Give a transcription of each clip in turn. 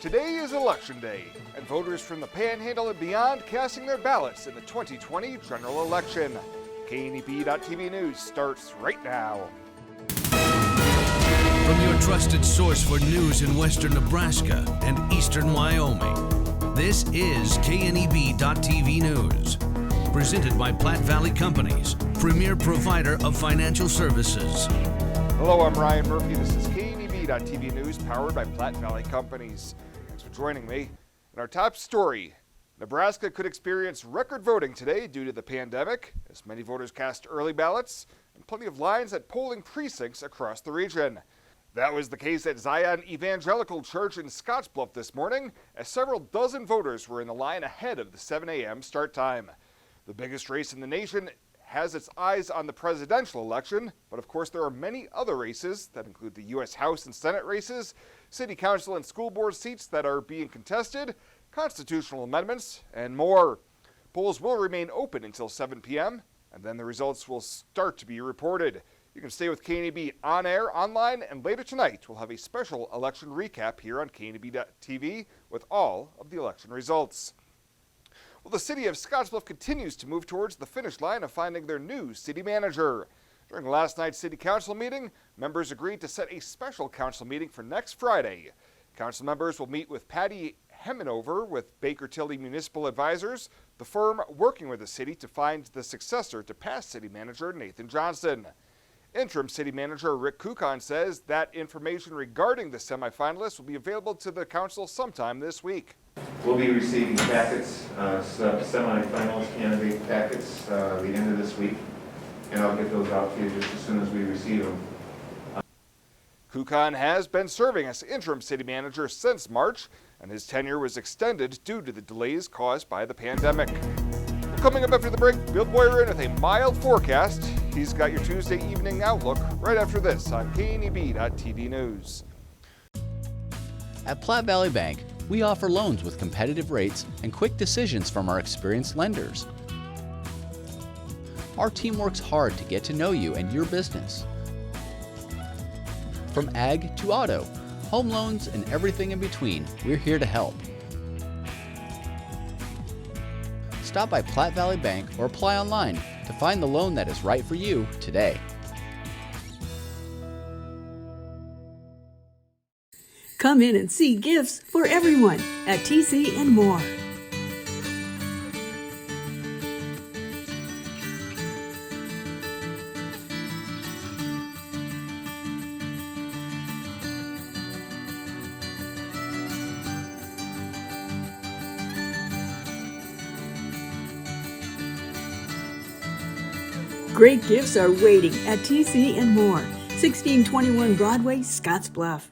Today is Election Day, and voters from the Panhandle and beyond casting their ballots in the 2020 general election. KNEB.TV News starts right now. From your trusted source for news in western Nebraska and eastern Wyoming, this is KNEB.TV News. Presented by Platte Valley Companies, premier provider of financial services. Hello, I'm Ryan Murphy. This is KNEB.TV News powered by Platte Valley Companies. Thanks for joining me. In our top story, Nebraska could experience record voting today due to the pandemic, as many voters cast early ballots and plenty of lines at polling precincts across the region. That was the case at Zion Evangelical Church in Scottsbluff this morning, as several dozen voters were in the line ahead of the 7 a.m. start time. The biggest race in the nation has its eyes on the presidential election, but of course there are many other races that include the U.S. House and Senate races, city council and school board seats that are being contested, constitutional amendments, and more. Polls will remain open until 7 p.m., and then the results will start to be reported. You can stay with KNEB on air, online, and later tonight we'll have a special election recap here on KNEB.TV with all of the election results. Well, the city of Scottsbluff continues to move towards the finish line of finding their new city manager. During last night's city council meeting, members agreed to set a special council meeting for next Friday. Council members will meet with Patty Hemmenover with Baker Tilly Municipal Advisors, the firm working with the city to find the successor to past city manager Nathan Johnson. Interim city manager Rick Kukan says that information regarding the semi-finalists will be available to the council sometime this week. We'll be receiving packets, semi-finalist candidate packets the end of this week, and I'll get those out to you just as soon as we receive them. Kukan has been serving as interim city manager since March, and his tenure was extended due to the delays caused by the pandemic. Well, coming up after the break, Bill Boyer in with a mild forecast. He's got your Tuesday evening outlook right after this on KNEB.TV News. At Platte Valley Bank, we offer loans with competitive rates and quick decisions from our experienced lenders. Our team works hard to get to know you and your business. From ag to auto, home loans, and everything in between, we're here to help. Stop by Platte Valley Bank or apply online to find the loan that is right for you today. Come in and see gifts for everyone at TC and More. Great gifts are waiting at TC and More, 1621 Broadway, Scottsbluff.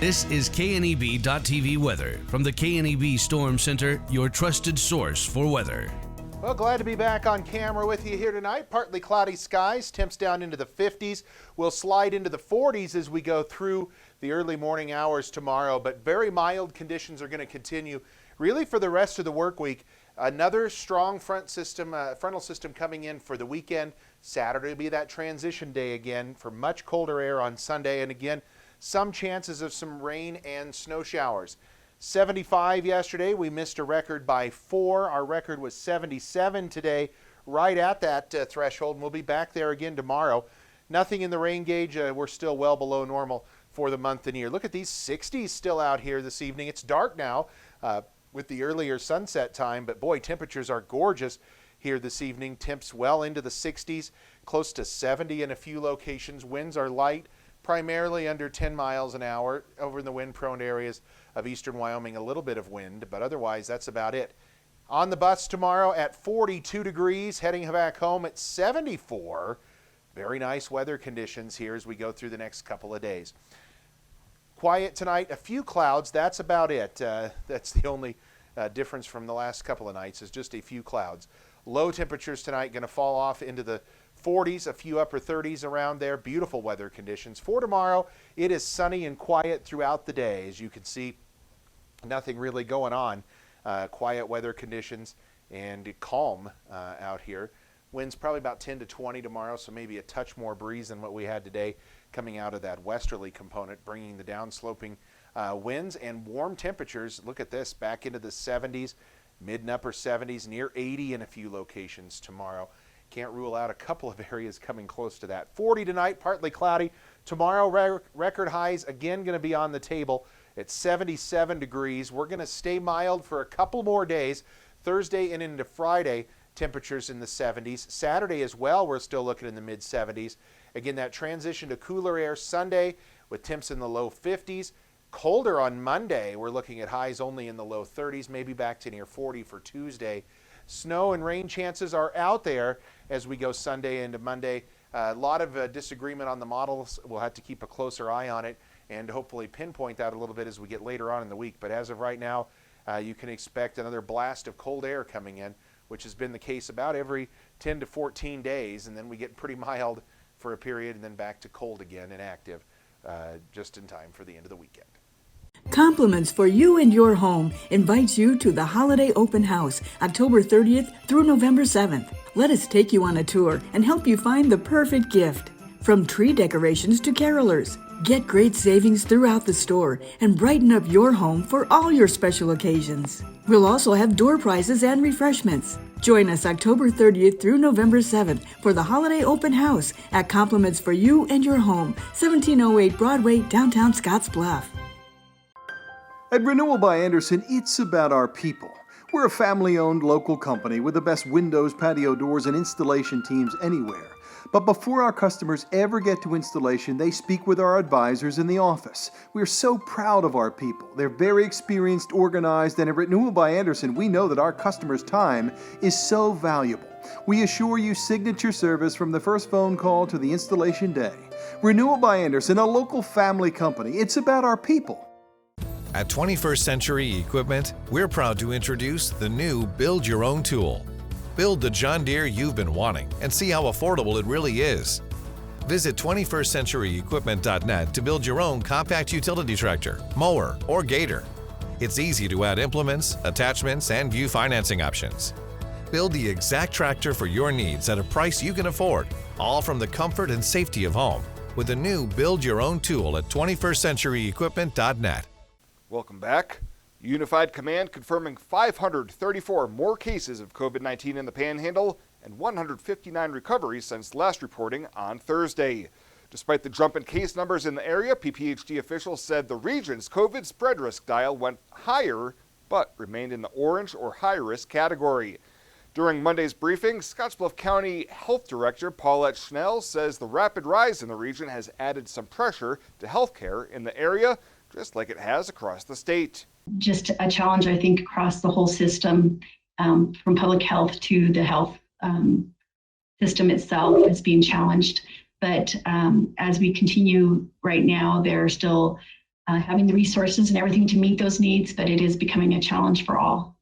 This is KNEB.TV weather from the KNEB Storm Center, your trusted source for weather. Well, glad to be back on camera with you here tonight. Partly cloudy skies, temps down into the 50s. We'll slide into the 40s as we go through the early morning hours tomorrow, but very mild conditions are going to continue really for the rest of the work week. Another strong frontal system coming in for the weekend. Saturday will be that transition day again for much colder air on Sunday, and again, some chances of some rain and snow showers. 75 yesterday, we missed a record by 4. Our record was 77 today, right at that threshold, and we'll be back there again tomorrow. Nothing in the rain gauge. We're still well below normal for the month and year. Look at these 60s still out here this evening. It's dark now with the earlier sunset time, but boy, temperatures are gorgeous here this evening. Temps well into the 60s, close to 70 in a few locations. Winds are light, primarily under 10 miles an hour over in the wind-prone areas of eastern Wyoming. A little bit of wind, but otherwise that's about it. On the bus tomorrow at 42 degrees, heading back home at 74. Very nice weather conditions here as we go through the next couple of days. Quiet tonight, a few clouds, that's about it. That's the only difference from the last couple of nights, is just a few clouds. Low temperatures tonight going to fall off into the 40s, a few upper 30s around there. Beautiful weather conditions. For tomorrow, it is sunny and quiet throughout the day. As you can see, nothing really going on. Quiet weather conditions and calm out here. Winds probably about 10 to 20 tomorrow, so maybe a touch more breeze than what we had today coming out of that westerly component, bringing the downsloping winds and warm temperatures. Look at this, back into the 70s, mid and upper 70s, near 80 in a few locations tomorrow. Can't rule out a couple of areas coming close to that. 40 tonight, partly cloudy. Tomorrow, record highs again going to be on the table at 77 degrees. We're going to stay mild for a couple more days. Thursday and into Friday, temperatures in the 70s. Saturday as well, we're still looking in the mid 70s. Again, that transition to cooler air Sunday with temps in the low 50s. Colder on Monday. We're looking at highs only in the low 30s, maybe back to near 40 for Tuesday. Snow and rain chances are out there as we go Sunday into Monday. A lot of disagreement on the models. We'll have to keep a closer eye on it and hopefully pinpoint that a little bit as we get later on in the week. But as of right now, you can expect another blast of cold air coming in, which has been the case about every 10 to 14 days. And then we get pretty mild for a period and then back to cold again and active just in time for the end of the weekend. Compliments for You and Your Home invites you to the Holiday Open House, October 30th through November 7th. Let us take you on a tour and help you find the perfect gift. From tree decorations to carolers, get great savings throughout the store and brighten up your home for all your special occasions. We'll also have door prizes and refreshments. Join us October 30th through November 7th for the Holiday Open House at Compliments for You and Your Home, 1708 Broadway, downtown Scottsbluff. At Renewal by Andersen, it's about our people. We're a family-owned local company with the best windows, patio doors, and installation teams anywhere. But before our customers ever get to installation, they speak with our advisors in the office. We're so proud of our people. They're very experienced, organized, and at Renewal by Andersen, we know that our customers' time is so valuable. We assure you signature service from the first phone call to the installation day. Renewal by Andersen, a local family company. It's about our people. At 21st Century Equipment, we're proud to introduce the new Build Your Own tool. Build the John Deere you've been wanting and see how affordable it really is. Visit 21stcenturyequipment.net to build your own compact utility tractor, mower, or gator. It's easy to add implements, attachments, and view financing options. Build the exact tractor for your needs at a price you can afford, all from the comfort and safety of home, with the new Build Your Own tool at 21stcenturyequipment.net. Welcome back. Unified Command confirming 534 more cases of COVID-19 in the Panhandle and 159 recoveries since last reporting on Thursday. Despite the jump in case numbers in the area, PPHD officials said the region's COVID spread risk dial went higher but remained in the orange or high risk category. During Monday's briefing, Scottsbluff County Health Director Paulette Schnell says the rapid rise in the region has added some pressure to healthcare in the area, just like it has across the state. Just a challenge, I think, across the whole system, from public health to the health system itself is being challenged. But as we continue right now, they're still having the resources and everything to meet those needs, but it is becoming a challenge for all.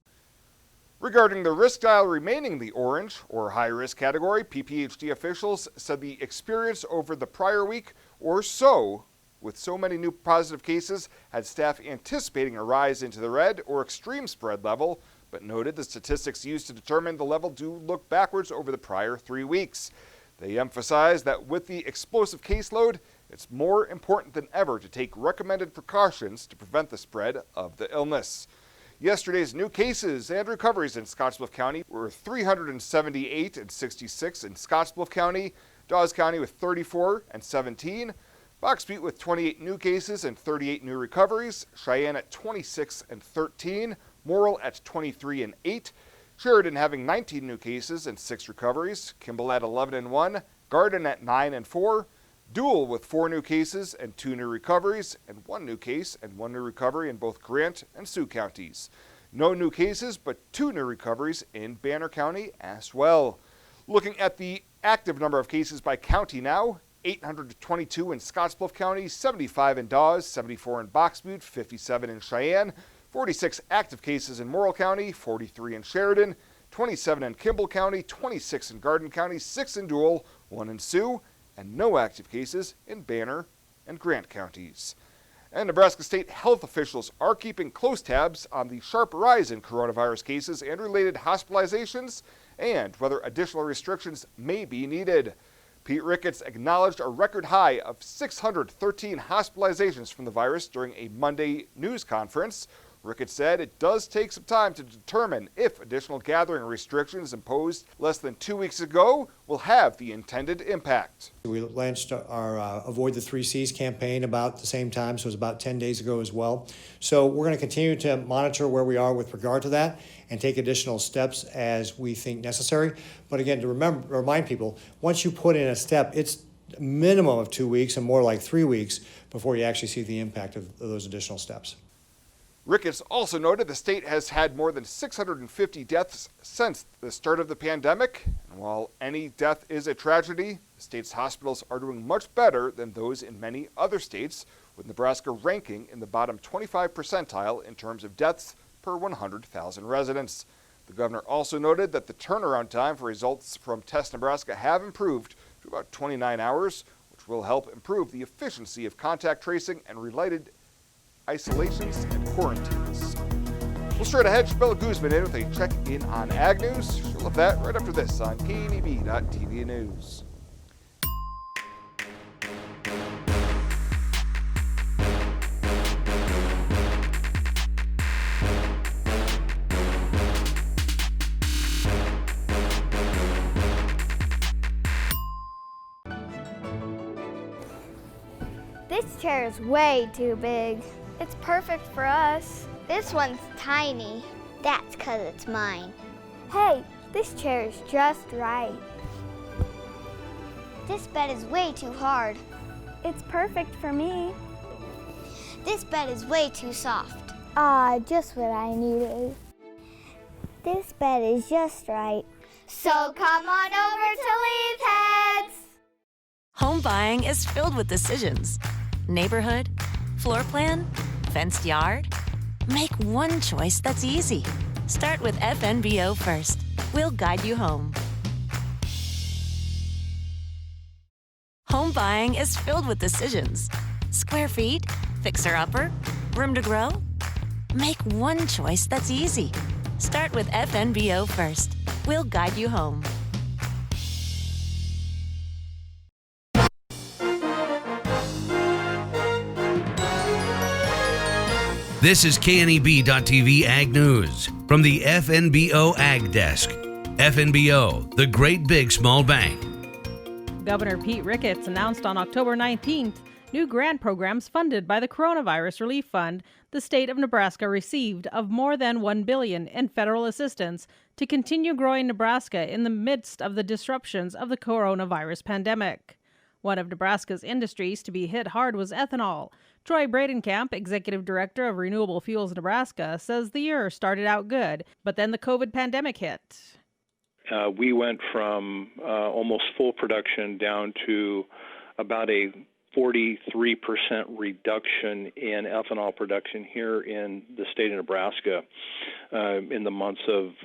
Regarding the risk dial remaining the orange or high risk category, PPHD officials said the experience over the prior week or so with so many new positive cases had staff anticipating a rise into the red or extreme spread level, but noted the statistics used to determine the level do look backwards over the prior 3 weeks. They emphasized that with the explosive caseload, it's more important than ever to take recommended precautions to prevent the spread of the illness. Yesterday's new cases and recoveries in Scottsbluff County were 378 and 66 in Scottsbluff County, Dawes County with 34 and 17, Fox Butte with 28 new cases and 38 new recoveries, Cheyenne at 26 and 13, Morrill at 23 and 8, Sheridan having 19 new cases and 6 recoveries, Kimball at 11 and 1, Garden at 9 and 4, Dual with 4 new cases and 2 new recoveries, and 1 new case and 1 new recovery in both Grant and Sioux counties. No new cases, but 2 new recoveries in Banner County as well. Looking at the active number of cases by county now, 822 in Scottsbluff County, 75 in Dawes, 74 in Box Butte, 57 in Cheyenne, 46 active cases in Morrill County, 43 in Sheridan, 27 in Kimball County, 26 in Garden County, 6 in Dual, 1 in Sioux, and no active cases in Banner and Grant counties. And Nebraska state health officials are keeping close tabs on the sharp rise in coronavirus cases and related hospitalizations and whether additional restrictions may be needed. Pete Ricketts acknowledged a record high of 613 hospitalizations from the virus during a Monday news conference. Ricketts said it does take some time to determine if additional gathering restrictions imposed less than 2 weeks ago will have the intended impact. We launched our Avoid the 3 Cs campaign about the same time, so it was about 10 days ago as well. So we're going to continue to monitor where we are with regard to that and take additional steps as we think necessary. But again, to remind people, once you put in a step, it's a minimum of 2 weeks and more like 3 weeks before you actually see the impact of those additional steps. Ricketts also noted the state has had more than 650 deaths since the start of the pandemic. And while any death is a tragedy, the state's hospitals are doing much better than those in many other states, with Nebraska ranking in the bottom 25 percentile in terms of deaths per 100,000 residents. The governor also noted that the turnaround time for results from Test Nebraska have improved to about 29 hours, which will help improve the efficiency of contact tracing and related isolations and quarantines. We'll straight ahead, Chabella Guzman in with a check-in on Ag News. She'll have that right after this on KNEB.TV News. This chair is way too big. It's perfect for us. This one's tiny. That's 'cause it's mine. Hey, this chair is just right. This bed is way too hard. It's perfect for me. This bed is way too soft. Just what I needed. This bed is just right. So come on over to Leeds Heads. Home buying is filled with decisions. Neighborhood, floor plan, fenced yard. Make one choice that's easy. Start with FNBO first. We'll guide you home. Home buying is filled with decisions. Square feet, fixer-upper, room to grow. Make one choice that's easy. Start with FNBO first. We'll guide you home. This is KNEB.TV Ag News from the FNBO Ag Desk. FNBO, the great big small bank. Governor Pete Ricketts announced on October 19th new grant programs funded by the Coronavirus Relief Fund the state of Nebraska received of more than $1 billion in federal assistance to continue growing Nebraska in the midst of the disruptions of the coronavirus pandemic. One of Nebraska's industries to be hit hard was ethanol. Troy Bradenkamp, Executive Director of Renewable Fuels Nebraska, says the year started out good, but then the COVID pandemic hit. We went from almost full production down to about a 43% reduction in ethanol production here in the state of Nebraska in the months of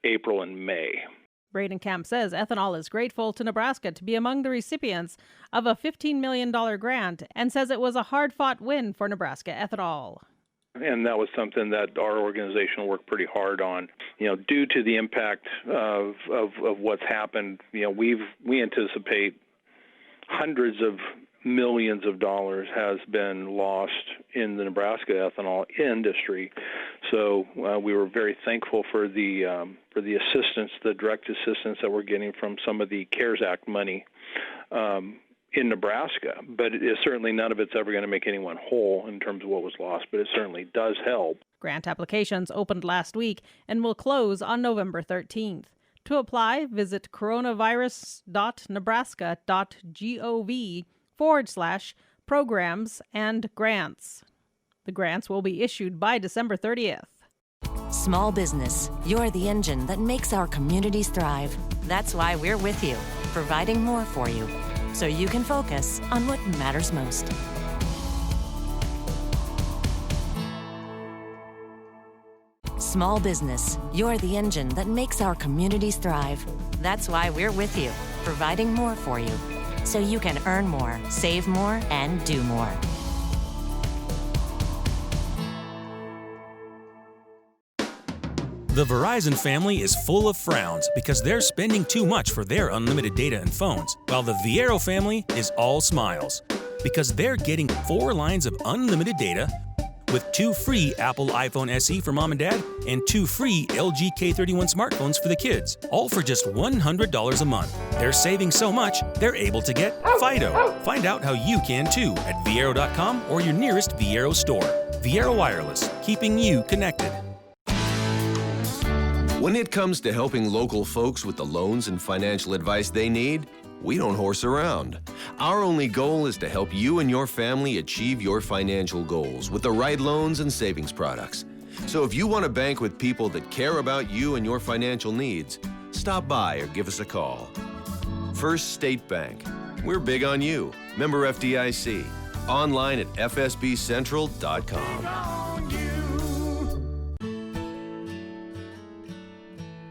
April and May. Bradenkamp says ethanol is grateful to Nebraska to be among the recipients of a $15 million grant and says it was a hard-fought win for Nebraska ethanol. And that was something that our organization worked pretty hard on. Due to the impact of what's happened, we anticipate hundreds of millions of dollars has been lost in the Nebraska ethanol industry. So we were very thankful for the assistance, the direct assistance that we're getting from some of the CARES Act money in Nebraska. But it is certainly none of it's ever going to make anyone whole in terms of what was lost, but it certainly does help. Grant applications opened last week and will close on November 13th. To apply, visit coronavirus.nebraska.gov/programs and grants. The grants will be issued by December 30th. Small business, you're the engine that makes our communities thrive. That's why we're with you, providing more for you. so you can focus on what matters most. Small business, you're the engine that makes our communities thrive. That's why we're with you, providing more for you, so you can earn more, save more, and do more. The Verizon family is full of frowns because they're spending too much for their unlimited data and phones, while the Viaero family is all smiles because they're getting 4 lines of unlimited data with 2 free Apple iPhone SE for mom and dad and 2 free LG K31 smartphones for the kids, all for just $100 a month. They're saving so much, they're able to get Fido. Find out how you can too at Viaero.com or your nearest Viaero store. Viaero Wireless, keeping you connected. When it comes to helping local folks with the loans and financial advice they need, we don't horse around. Our only goal is to help you and your family achieve your financial goals with the right loans and savings products. So if you want to bank with people that care about you and your financial needs, stop by or give us a call. First State Bank. We're big on you. Member FDIC. Online at fsbcentral.com.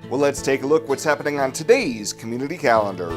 Well, let's take a look what's happening on today's community calendar.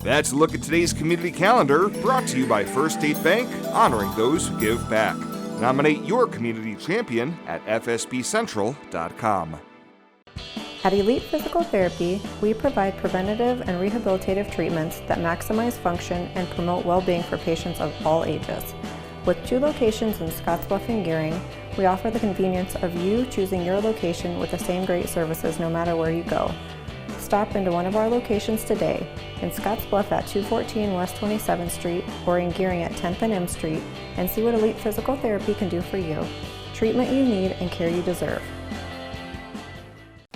That's a look at today's community calendar, brought to you by First State Bank, honoring those who give back. Nominate your community champion at fsbcentral.com. At Elite Physical Therapy, we provide preventative and rehabilitative treatments that maximize function and promote well-being for patients of all ages. With 2 locations in Scottsbluff and Gearing, we offer the convenience of you choosing your location with the same great services no matter where you go. Stop into one of our locations today, in Scottsbluff at 214 West 27th Street or in Gearing at 10th and M Street, and see what Elite Physical Therapy can do for you. Treatment you need and care you deserve.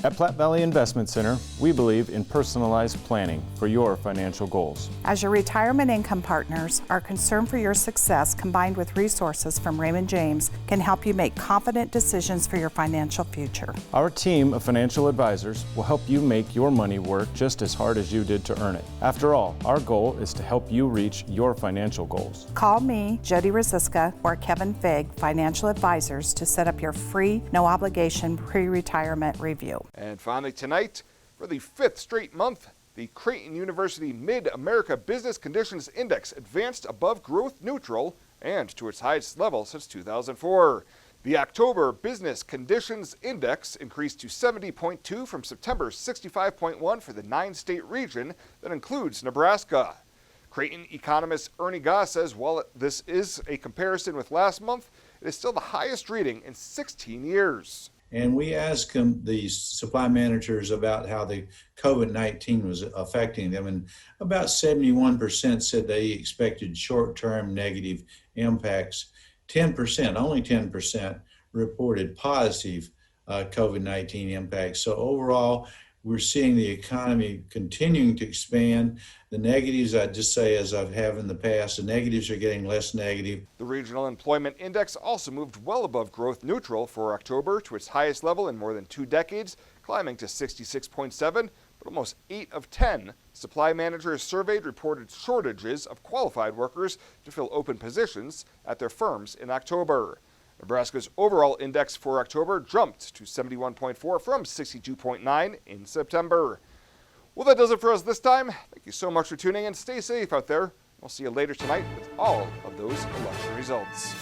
At Platte Valley Investment Center, we believe in personalized planning for your financial goals. As your retirement income partners, our concern for your success combined with resources from Raymond James can help you make confident decisions for your financial future. Our team of financial advisors will help you make your money work just as hard as you did to earn it. After all, our goal is to help you reach your financial goals. Call me, Jody Rosiska, or Kevin Fig, Financial Advisors, to set up your free, no-obligation pre-retirement review. And finally tonight, for the 5th straight month, the Creighton University Mid-America Business Conditions Index advanced above growth neutral and to its highest level since 2004. The October Business Conditions Index increased to 70.2 from September's 65.1 for the 9-state region that includes Nebraska. Creighton economist Ernie Goss says while this is a comparison with last month, it is still the highest reading in 16 years. And we asked them, the supply managers, about how the COVID-19 was affecting them, and about 71% said they expected short-term negative impacts. 10%, only 10%, reported positive COVID-19 impacts. So overall, we're seeing the economy continuing to expand. The negatives, I'd just say, as I have in the past, the negatives are getting less negative. The Regional Employment Index also moved well above growth neutral for October to its highest level in more than 2 decades, climbing to 66.7, but almost 8 of 10 supply managers surveyed reported shortages of qualified workers to fill open positions at their firms in October. Nebraska's overall index for October jumped to 71.4 from 62.9 in September. Well, that does it for us this time. Thank you so much for tuning in. Stay safe out there. We'll see you later tonight with all of those election results.